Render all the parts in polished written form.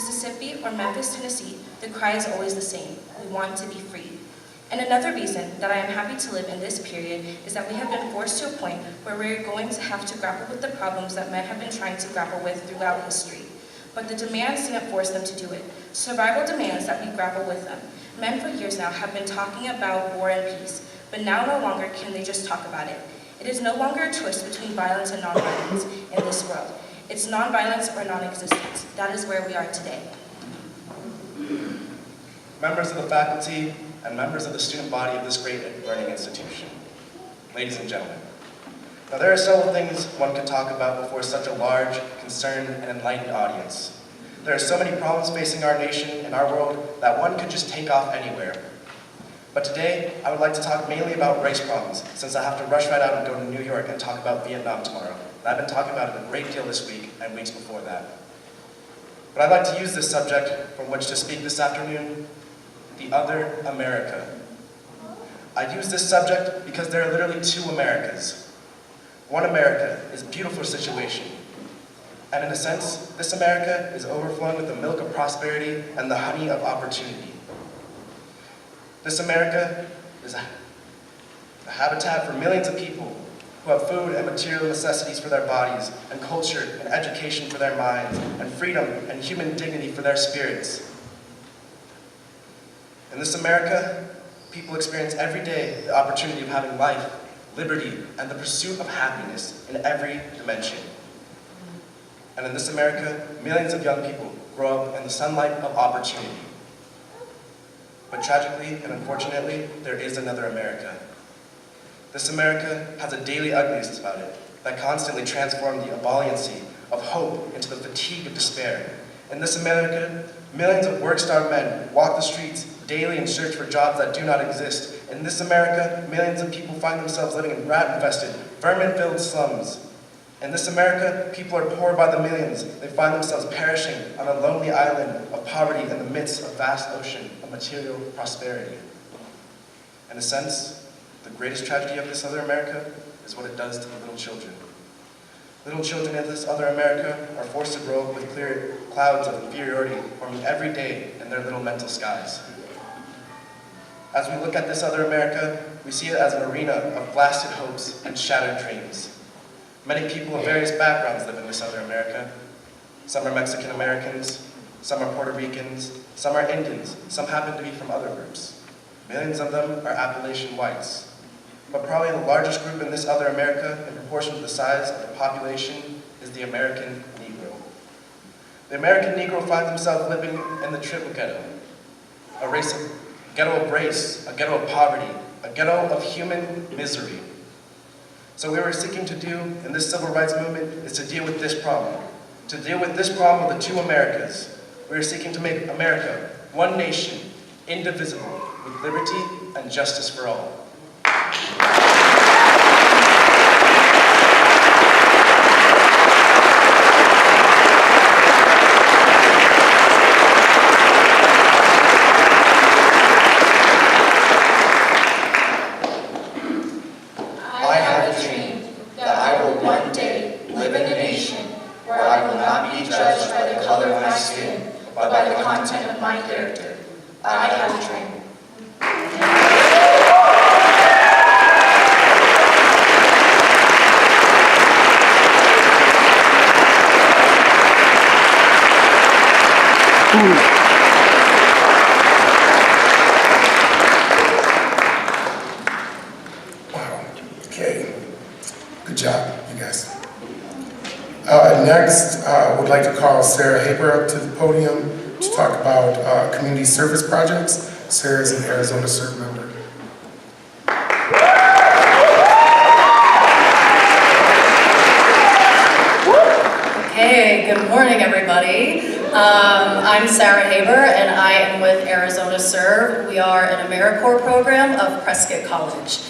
Mississippi, or Memphis, Tennessee, the cry is always the same: we want to be free. And another reason that I am happy to live in this period is that we have been forced to a point where we're going to have to grapple with the problems that men have been trying to grapple with throughout history. But the demands didn't force them to do it. Survival demands that we grapple with them. Men for years now have been talking about war and peace, but now no longer can they just talk about it. It is no longer a choice between violence and nonviolence in this world. It's nonviolence or non-existence. That is where we are today. Members of the faculty and members of the student body of this great learning institution, ladies and gentlemen. Now, there are several things one could talk about before such a large, concerned, and enlightened audience. There are so many problems facing our nation and our world that one could just take off anywhere. But today, I would like to talk mainly about race problems, since I have to rush right out and go to New York and talk about Vietnam tomorrow. And I've been talking about it a great deal this week and weeks before that. But I'd like to use this subject from which to speak this afternoon: the other America. I use this subject because there are literally two Americas. One America is a beautiful situation, and in a sense, this America is overflowing with the milk of prosperity and the honey of opportunity. This America is a habitat for millions of people who have food and material necessities for their bodies, and culture and education for their minds, and freedom and human dignity for their spirits. In this America, people experience every day the opportunity of having life, liberty, and the pursuit of happiness in every dimension. And in this America, millions of young people grow up in the sunlight of opportunity. But tragically and unfortunately, there is another America. This America has a daily ugliness about it that constantly transforms the ebulliency of hope into the fatigue of despair. In this America, millions of work-starved men walk the streets daily in search for jobs that do not exist. In this America, millions of people find themselves living in rat-infested, vermin-filled slums. In this America, people are poor by the millions. They find themselves perishing on a lonely island of poverty in the midst of a vast ocean of material prosperity. In a sense, the greatest tragedy of this other America is what it does to the little children. Little children in this other America are forced to grow up with clear clouds of inferiority forming every day in their little mental skies. As we look at this other America, we see it as an arena of blasted hopes and shattered dreams. Many people of various backgrounds live in this other America. Some are Mexican Americans, some are Puerto Ricans, some are Indians, some happen to be from other groups. Millions of them are Appalachian whites. But probably the largest group in this other America, in proportion to the size of the population, is the American Negro. The American Negro finds himself living in the triple ghetto, a ghetto of race, a ghetto of poverty, a ghetto of human misery. So what we're seeking to do in this civil rights movement is to deal with this problem. To deal with this problem of the two Americas. We are seeking to make America one nation, indivisible, with liberty and justice for all. Next, I would like to call Sarah Haber up to the podium to talk about community service projects. Sarah is an Arizona CERB member. Okay, good morning, everybody. I'm Sarah Haber, and I am with Arizona CERB. We are an AmeriCorps program of Prescott College.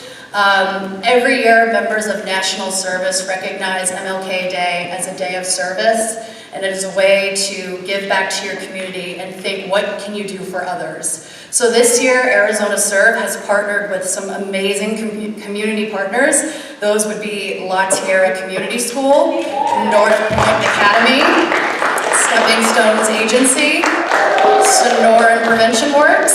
Every year, members of national service recognize MLK Day as a day of service, and it is a way to give back to your community and think, what can you do for others? So this year, Arizona CERB has partnered with some amazing community partners. Those would be La Tierra Community School, North Point Academy, Stepping Stones Agency, Sonoran Prevention Works,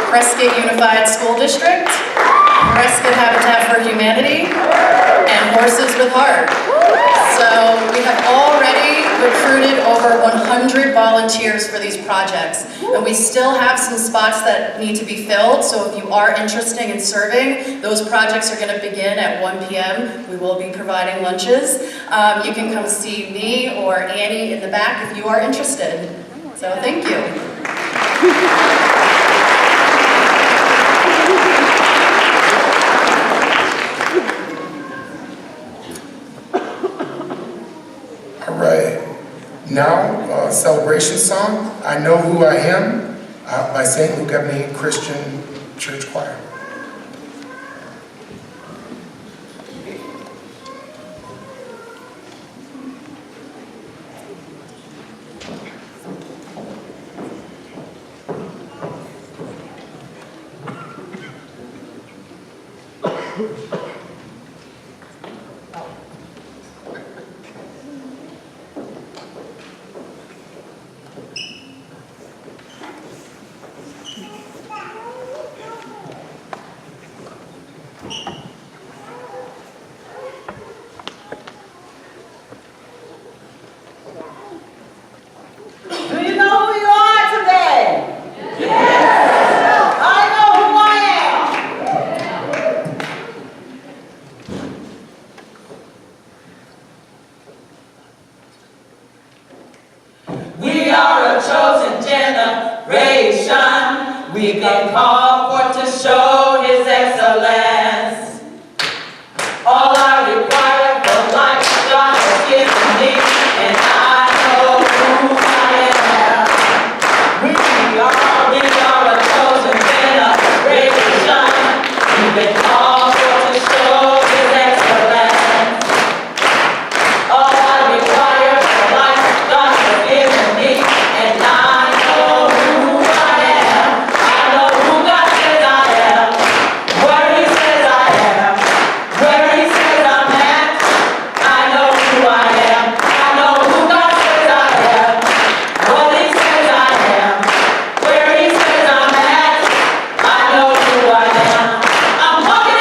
Prescott Unified School District, Prescott Habitat for Humanity, and Horses with Heart. So we have already recruited over 100 volunteers for these projects, and we still have some spots that need to be filled, so if you are interested in serving, those projects are going to begin at 1 p.m. We will be providing lunches. You can come see me or Annie in the back if you are interested. So thank you. All right. Now, a celebration song, I Know Who I Am, by St. Luke Ebony Christian Church Choir. We've been called for to show His excellence. All I require for life, God has given me, and I know who I am. We are a chosen generation. We've been called for to show His excellence. All I require for life, God has given me, and I know who I am. I know who God says I am, where He says I am, where He says I'm at. I know who I am. I know who God says I am, what He says I am, where He says I'm at. I know who I am. I'm walking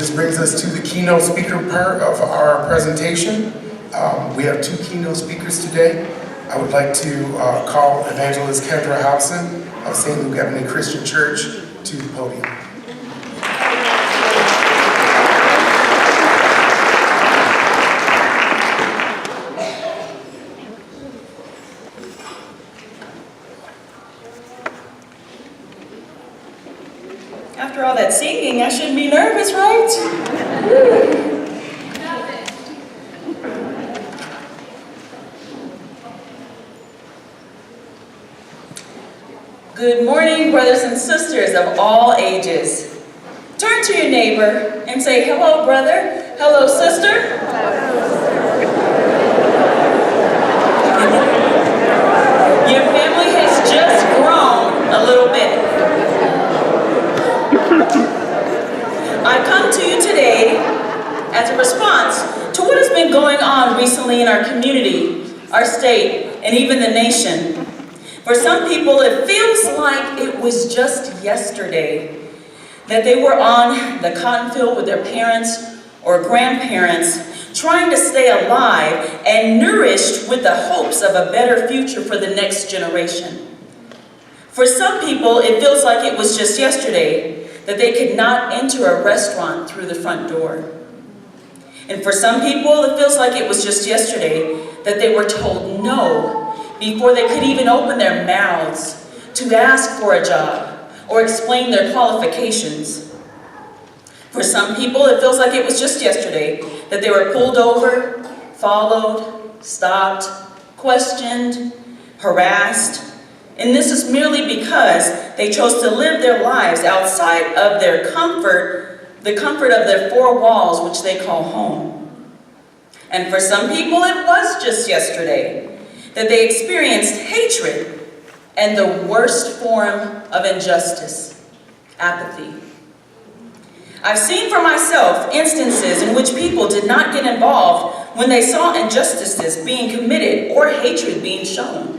This brings us to the keynote speaker part of our presentation. We have two keynote speakers today. I would like to call Evangelist Kendra Hobson of St. Luke Ebony Christian Church to the podium. After all that singing, I shouldn't be nervous, right? Good morning, brothers and sisters of all ages. Turn to your neighbor and say, hello, brother. Hello, sister. Your family has just grown a little bit. I come to you today as a response to what has been going on recently in our community, our state, and even the nation. For some people, it feels like it was just yesterday that they were on the cotton field with their parents or grandparents, trying to stay alive and nourished with the hopes of a better future for the next generation. For some people, it feels like it was just yesterday that they could not enter a restaurant through the front door. And for some people, it feels like it was just yesterday that they were told no before they could even open their mouths to ask for a job or explain their qualifications. For some people, it feels like it was just yesterday that they were pulled over, followed, stopped, questioned, harassed, and this is merely because they chose to live their lives outside of their comfort, the comfort of their four walls, which they call home. And for some people, it was just yesterday that they experienced hatred and the worst form of injustice, apathy. I've seen for myself instances in which people did not get involved when they saw injustices being committed or hatred being shown.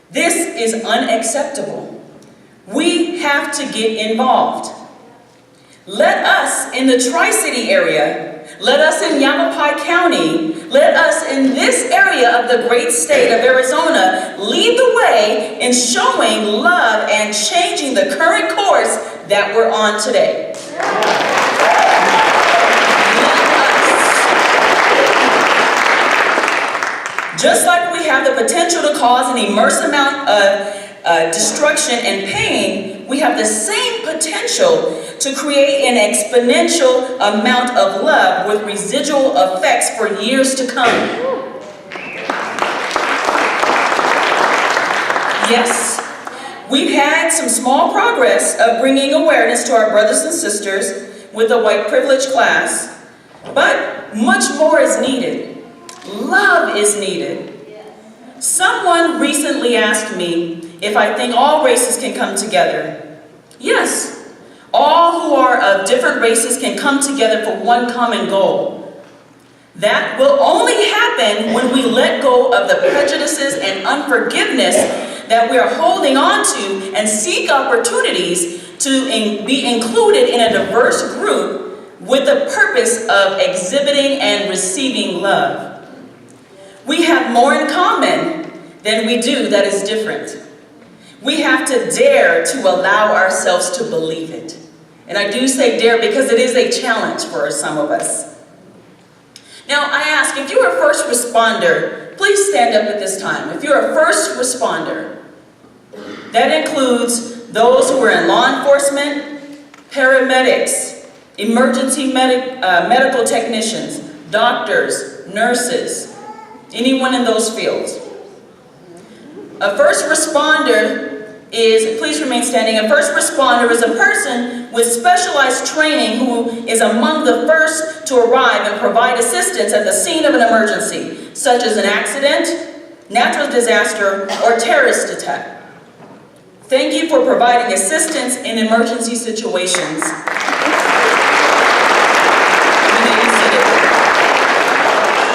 This is unacceptable. We have to get involved. Let us in the Tri-City area, let us in Yavapai County, let us in this area of the great state of Arizona lead the way in showing love and changing the current course that we're on today. Just like we have the potential to cause an immense amount of destruction and pain, we have the same potential to create an exponential amount of love with residual effects for years to come. Yes, we've had some small progress of bringing awareness to our brothers and sisters with the white privilege class, but much more is needed. Love is needed. Someone recently asked me if I think all races can come together. Yes, all who are of different races can come together for one common goal. That will only happen when we let go of the prejudices and unforgiveness that we are holding on to and seek opportunities to be included in a diverse group with the purpose of exhibiting and receiving love. We have more in common than we do that is different. We have to dare to allow ourselves to believe it. And I do say dare because it is a challenge for some of us. Now I ask, if you're a first responder, please stand up at this time. If you're a first responder, that includes those who are in law enforcement, paramedics, emergency medical technicians, doctors, nurses, anyone in those fields. A first responder is, please remain standing, a first responder is a person with specialized training who is among the first to arrive and provide assistance at the scene of an emergency, such as an accident, natural disaster, or terrorist attack. Thank you for providing assistance in emergency situations.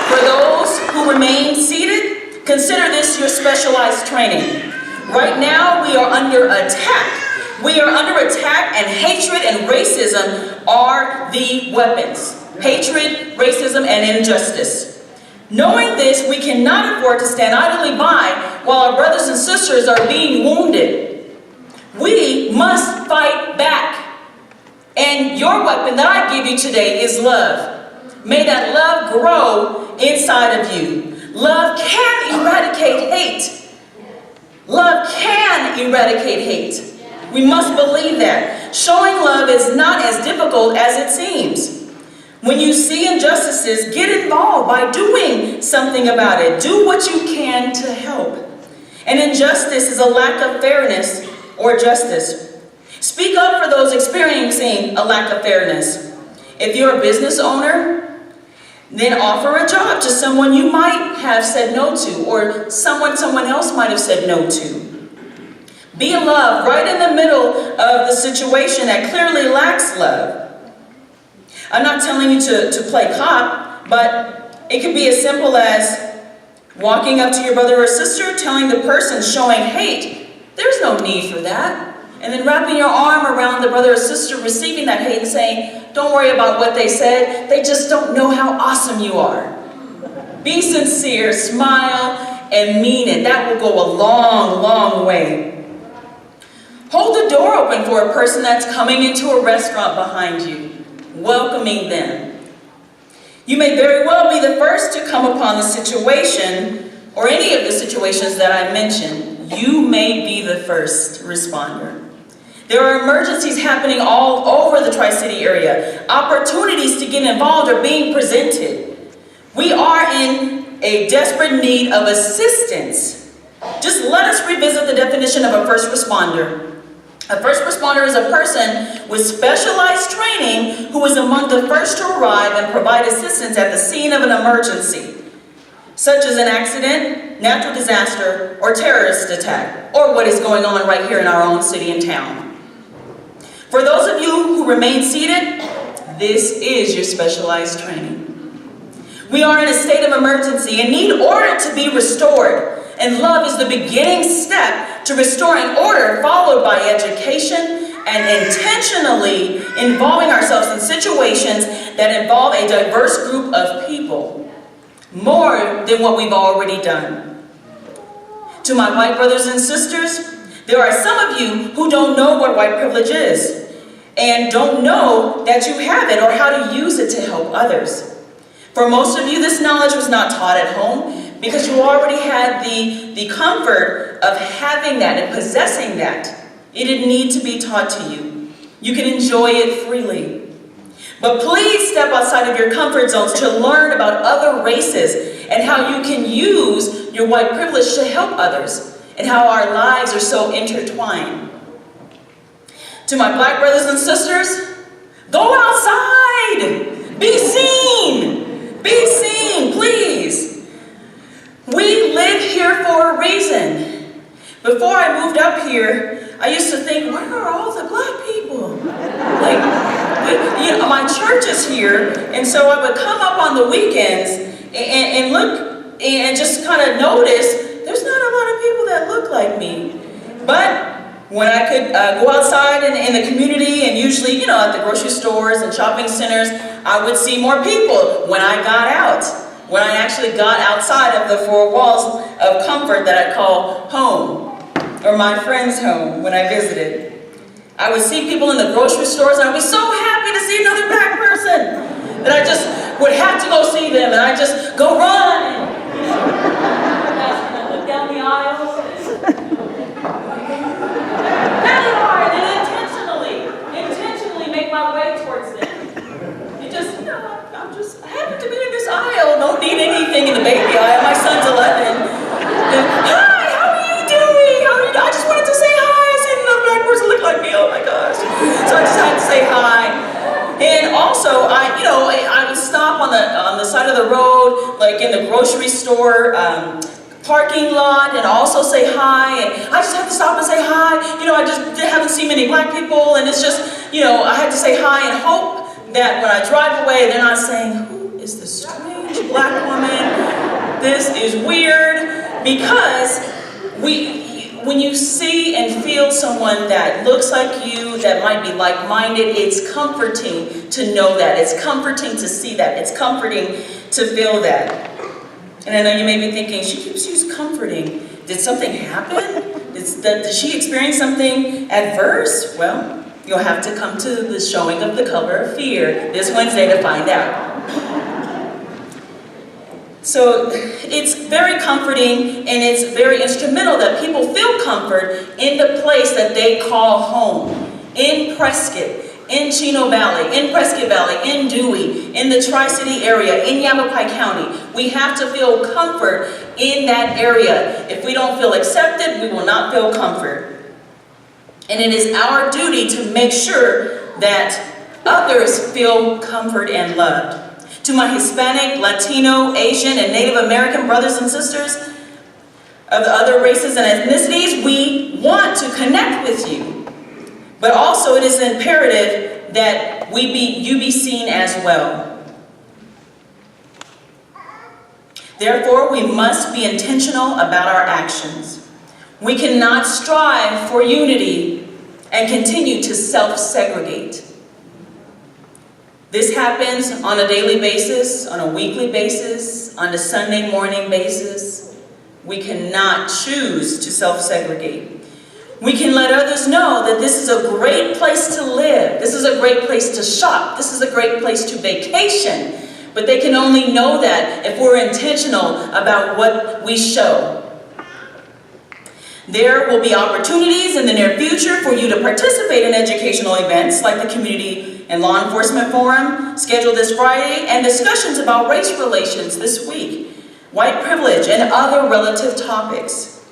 For those who remain seated, consider this your specialized training. Right now, we are under attack We are under attack, and hatred and racism are the weapons. Hatred, racism, and injustice. Knowing this, we cannot afford to stand idly by while our brothers and sisters are being wounded. We must fight back. And your weapon that I give you today is love. May that love grow inside of you. Love can eradicate hate. Love can eradicate hate. We must believe that. Showing love is not as difficult as it seems. When you see injustices, get involved by doing something about it. Do what you can to help. An injustice is a lack of fairness or justice. Speak up for those experiencing a lack of fairness. If you're a business owner, then offer a job to someone you might have said no to, or someone else might have said no to. Be love right in the middle of the situation that clearly lacks love. I'm not telling you to play cop, but it could be as simple as walking up to your brother or sister, telling the person showing hate, there's no need for that. And then wrapping your arm around the brother or sister receiving that hate and saying, don't worry about what they said, they just don't know how awesome you are. Be sincere, smile, and mean it. That will go a long, long way. Hold the door open for a person that's coming into a restaurant behind you, welcoming them. You may very well be the first to come upon the situation, or any of the situations that I mentioned. You may be the first responder. There are emergencies happening all over the Tri-City area. Opportunities to get involved are being presented. We are in a desperate need of assistance. Just let us revisit the definition of a first responder. A first responder is a person with specialized training who is among the first to arrive and provide assistance at the scene of an emergency, such as an accident, natural disaster, or terrorist attack, or what is going on right here in our own city and town. For those of you who remain seated, this is your specialized training. We are in a state of emergency and need order to be restored. And love is the beginning step to restoring order, followed by education and intentionally involving ourselves in situations that involve a diverse group of people, more than what we've already done. To my white brothers and sisters, there are some of you who don't know what white privilege is and don't know that you have it or how to use it to help others. For most of you, this knowledge was not taught at home because you already had the comfort of having that and possessing that. It didn't need to be taught to you. You can enjoy it freely. But please step outside of your comfort zones to learn about other races and how you can use your white privilege to help others and how our lives are so intertwined. To my black brothers and sisters, go outside! Be seen! Be seen, please! We live here for a reason. Before I moved up here, I used to think, where are all the black people? Like, my church is here, and so I would come up on the weekends and look and just kind of notice there's not a lot of people that look like me. But when I could go outside in the community and usually, at the grocery stores and shopping centers, I would see more people when I got out. When I actually got outside of the four walls of comfort that I call home, or my friend's home when I visited. I would see people in the grocery stores and I'd be so happy to see another black person that I just would have to go see them and I just go run and look down the aisles. Intentionally make my way towards them. It just, I happen to be in this aisle, don't need anything in the baby aisle, my son's 11. Hi, how are you doing? I just wanted to say hi, I seen another black person look like me, oh my gosh. So I just had to say hi. And also, I would stop on the side of the road, like in the grocery store, parking lot, and also say hi, and I just have to stop and say hi. I just haven't seen many black people, and it's just, I had to say hi and hope that when I drive away, they're not saying, who is this strange black woman? This is weird, because we when you see and feel someone that looks like you, that might be like-minded, it's comforting to know that. It's comforting to see that. It's comforting to feel that. And I know you may be thinking, she keeps using comforting. Did something happen? Did she experience something adverse? Well, you'll have to come to the showing of the Color of Fear this Wednesday to find out. So it's very comforting and it's very instrumental that people feel comfort in the place that they call home. In Prescott, in Chino Valley, in Prescott Valley, in Dewey, in the Tri-City area, in Yavapai County. We have to feel comfort in that area. If we don't feel accepted, we will not feel comfort. And it is our duty to make sure that others feel comfort and loved. To my Hispanic, Latino, Asian, and Native American brothers and sisters of the other races and ethnicities, we want to connect with you. But also it is imperative that you be seen as well. Therefore, we must be intentional about our actions. We cannot strive for unity and continue to self-segregate. This happens on a daily basis, on a weekly basis, on a Sunday morning basis. We cannot choose to self-segregate. We can let others know that this is a great place to live. This is a great place to shop. This is a great place to vacation. But they can only know that if we're intentional about what we show. There will be opportunities in the near future for you to participate in educational events like the Community and Law Enforcement Forum, scheduled this Friday, and discussions about race relations this week, white privilege, and other relative topics.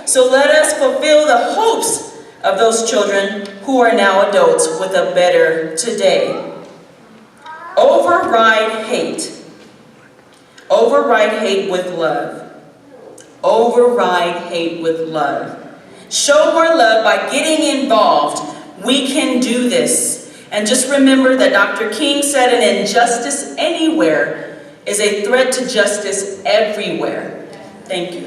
So let us fulfill the hopes of those children who are now adults with a better today. Override hate. Override hate with love. Override hate with love. Show more love by getting involved. We can do this. And just remember that Dr. King said an injustice anywhere is a threat to justice everywhere. Thank you.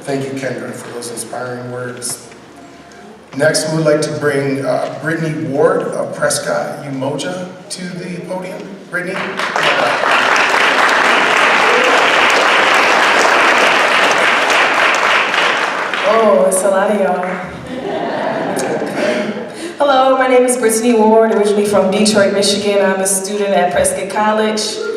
Thank you, Kendra, for those inspiring words. Next, we would like to bring Brittany Ward of Prescott Umoja to the podium. Brittany? Oh, it's a lot of y'all. Hello, my name is Brittany Ward, originally from Detroit, Michigan. I'm a student at Prescott College.